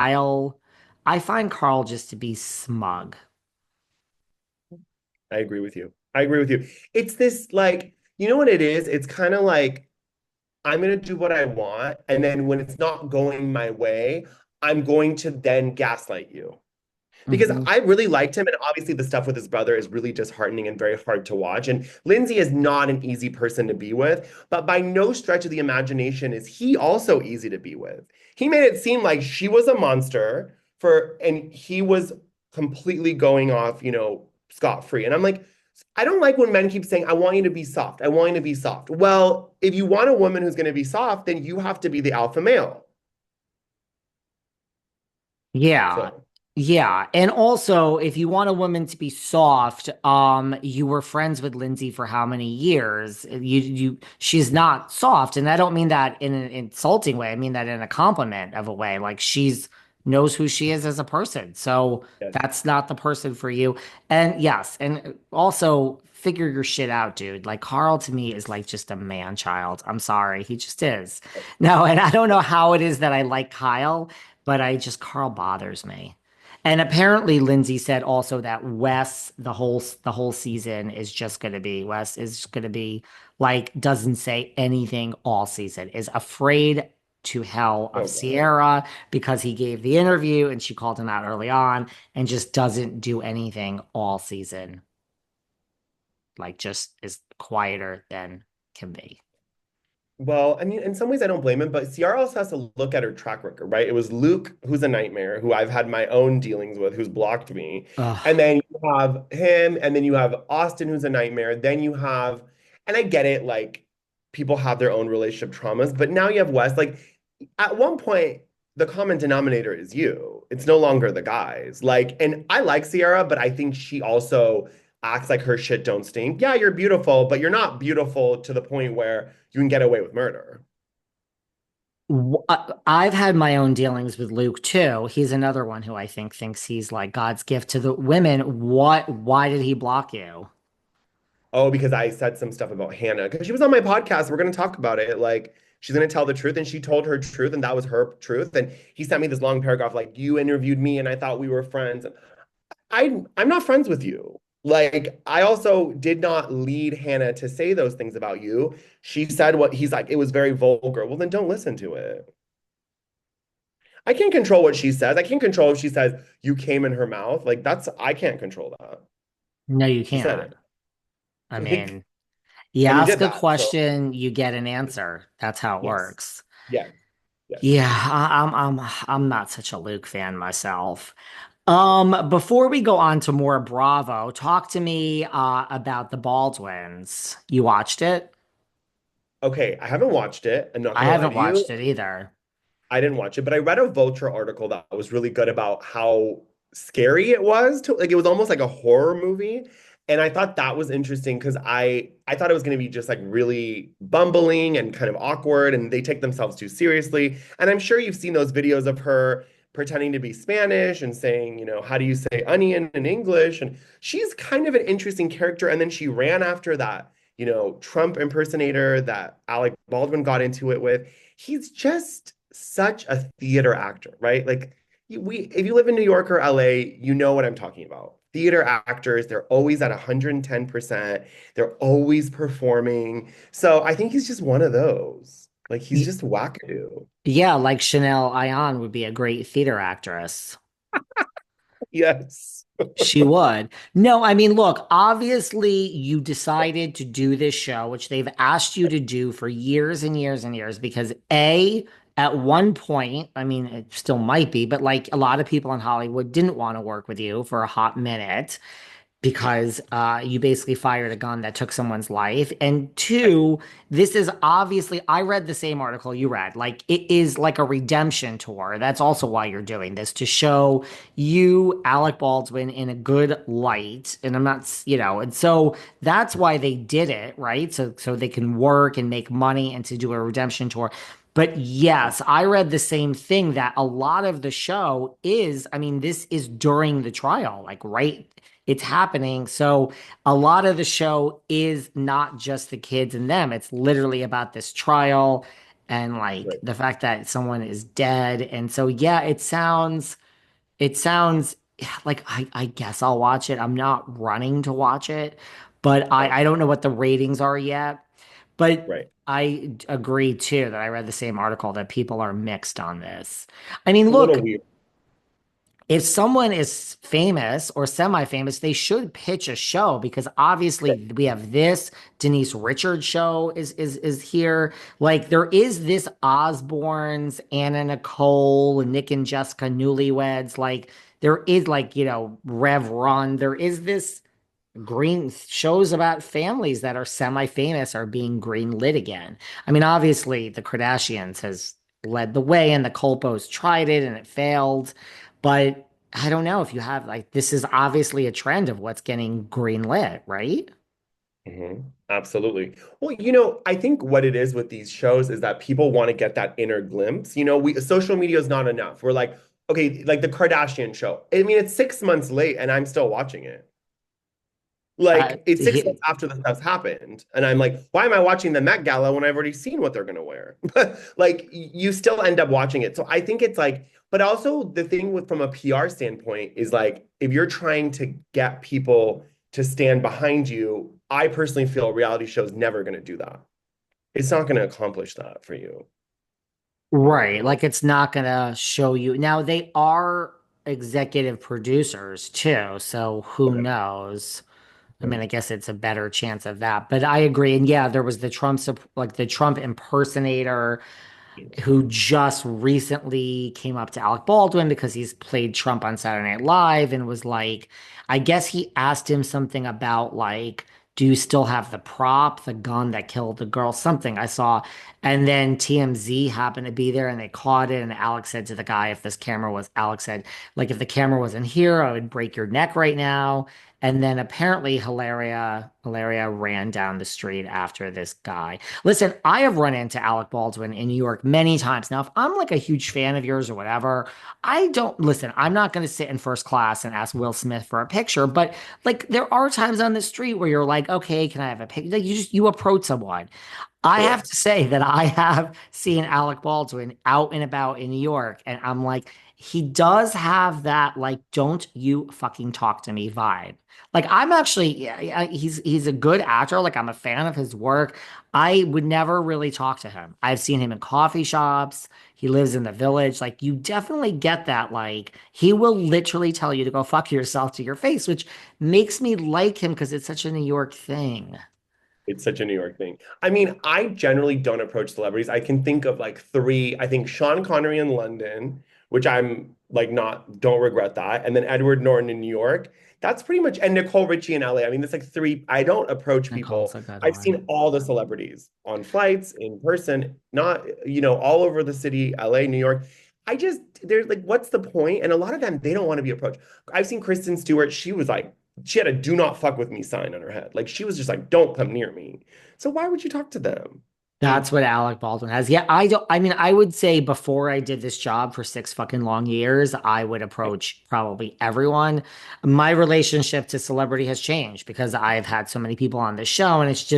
Kyle, I find Carl just to be smug. I agree with you. I agree with you. It's this like, you know what it is? It's kind of like I'm going to do what I want. And then when it's not going my way, I'm going to then gaslight you. Because Hmm. I really liked him. And obviously, the stuff with his brother is really disheartening and very hard to watch. And Lindsay is not an easy person to be with, but by no stretch of the imagination is he also easy to be with. He made it seem like she was a monster and he was completely going off, scot-free. And I'm like, I don't like when men keep saying, I want you to be soft. I want you to be soft. Well, if you want a woman who's going to be soft, then you have to be the alpha male. Yeah. So, Yeah. And also, if you want a woman to be soft, you were friends with Lindsay for how many years? She's not soft. And I don't mean that in an insulting way. I mean that in a compliment of a way. Like she's knows who she is as a person. So yes. that's not the person for you. And yes, and also figure your shit out, dude. Like Carl to me is like just a man child. I'm sorry. He just is. No, and I don't know how it is that I like Kyle, but Carl bothers me. And apparently Lindsay said also that the whole season is just going to be Wes is going to be like doesn't say anything all season, is afraid to hell of Oh, God. Sierra because he gave the interview and she called him out early on and just doesn't do anything all season. Like just is quieter than can be. Well, I mean, in some ways, I don't blame him, but Ciara also has to look at her track record, right? It was Luke, who's a nightmare, who I've had my own dealings with, who's blocked me. And Ugh. then you have him, and then you have Austin, who's a nightmare. Then you have, and I get it, like people have their own relationship traumas, but now you have Wes. Like at one point, the common denominator is you. It's no longer the guys. Like, and I like Ciara, but I think she also acts like her shit don't stink. Yeah, you're beautiful, but you're not beautiful to the point where you can get away with murder. I've had my own dealings with Luke too. He's another one who I think thinks he's like God's gift to the women. Why did he block you? Oh, because I said some stuff about Hannah because she was on my podcast. We're going to talk about it. Like she's going to tell the truth, and she told her truth, and that was her truth. And he sent me this long paragraph like, "You interviewed me, and I thought we were friends." I'm not friends with you. Like I also did not lead Hannah to say those things about you. She said what he's like. It was very vulgar. Well, then don't listen to it. I can't control what she says. I can't control if she says you came in her mouth. Like that's I can't control that. No, you She said can't. it. I Like, mean, you and he ask did a that. So question, you get an answer. That's how it yes, works. yes, yes. Yeah, I'm not such a Luke fan myself. Before we go on to more Bravo, talk to me about the Baldwins. You watched it? Okay, I haven't watched it. I'm not I gonna lie haven't to you. watched it either. I didn't watch it, but I read a Vulture article that was really good about how scary it was to like it was almost like a horror movie. And I thought that was interesting because I thought it was going to be just like really bumbling and kind of awkward and they take themselves too seriously. And I'm sure you've seen those videos of her pretending to be Spanish and saying, how do you say onion in English? And she's kind of an interesting character. And then she ran after that, Trump impersonator that Alec Baldwin got into it with. He's just such a theater actor, right? Like if you live in New York or LA, you know what I'm talking about. Theater actors, they're always at 110%. They're always performing. So I think he's just one of those. Like he's Y- just wackadoo. Yeah, like Chanel Ayan would be a great theater actress. Yes. She would. No, I mean, look, obviously you decided to do this show, which they've asked you to do for years and years and years, because A, at one point, I mean, it still might be, but like a lot of people in Hollywood didn't want to work with you for a hot minute because you basically fired a gun that took someone's life. And two, this is obviously, I read the same article you read. Like, it is like a redemption tour. That's also why you're doing this to show you, Alec Baldwin, in a good light. And I'm not, and so that's why they did it, right? So they can work and make money and to do a redemption tour. But yes, I read the same thing that a lot of the show is, I mean, this is during the trial, like right, it's happening. So a lot of the show is not just the kids and them. It's literally about this trial. and like Right. the fact that someone is dead. And so yeah, it sounds like I guess I'll watch it. I'm not running to watch it, but Yeah. I don't know what the ratings are yet. But Right. I agree too that I read the same article that people are mixed on this. I mean, A little look, weird. if someone is famous or semi-famous, they should pitch a show because obviously we have this Denise Richards show is here. Like there is this Osbournes, Anna Nicole, Nick and Jessica Newlyweds. Like there is like, Rev Run. There is this green shows about families that are semi-famous are being greenlit again. I mean, obviously the Kardashians has led the way and the Colpos tried it and it failed, but I don't know if you have like this is obviously a trend of what's getting greenlit, right? Absolutely. Well, I think what it is with these shows is that people want to get that inner glimpse. Social media is not enough. We're like, okay, like the Kardashian show. I mean, it's 6 months late and I'm still watching it. Like it's 6 months He- after the stuff's happened, and I'm like, why am I watching the Met Gala when I've already seen what they're gonna wear? Like you still end up watching it. So I think it's like, but also the thing with from a PR standpoint is like if you're trying to get people to stand behind you, I personally feel a reality show is never gonna do that. It's not gonna accomplish that for you. right, like it's not gonna show you. Now they are executive producers too, so who Okay. knows? I mean, Mhm. I guess it's a better chance of that. But I agree. And yeah, there was the like the Trump impersonator who just recently came up to Alec Baldwin because he's played Trump on Saturday Night Live and was like, I guess he asked him something about like, do you still have the prop, the gun that killed the girl? Something I saw. And then TMZ happened to be there and they caught it. And Alex said to the guy, if this camera was, Alex said, like, if the camera wasn't here, I would break your neck right now. And then apparently Hilaria ran down the street after this guy. Listen, I have run into Alec Baldwin in New York many times. Now, if I'm like a huge fan of yours or whatever, I don't listen. I'm not going to sit in first class and ask Will Smith for a picture, but like there are times on the street where you're like, okay, can I have a picture? Like you approach someone. I have Sure. to say that I have seen Alec Baldwin out and about in New York, and I'm like, he does have that like, don't you fucking talk to me vibe. Like I'm actually, yeah, he's a good actor. Like I'm a fan of his work. I would never really talk to him. I've seen him in coffee shops. He lives in the village. Like you definitely get that. Like he will literally tell you to go fuck yourself to your face, which makes me like him because it's such a New York thing. It's such a New York thing. I mean, I generally don't approach celebrities. I can think of like three. I think Sean Connery in London, which I'm like not, don't regret that. And then Edward Norton in New York. That's pretty much, and Nicole Richie in LA. I mean, there's like three. I don't approach Nicole's people. a good I've one. seen all the celebrities on flights, in person, not, all over the city, LA, New York. They're like, what's the point? And a lot of them, they don't want to be approached. I've seen Kristen Stewart. She had a do not fuck with me sign on her head. Like she was just like, don't come near me. So why would you talk to them? That's what Alec Baldwin has. Yeah, I don't, I mean, I would say before I did this job for 6 fucking long years, I would approach probably everyone. My relationship to celebrity has changed because I've had so many people on this show, and it's just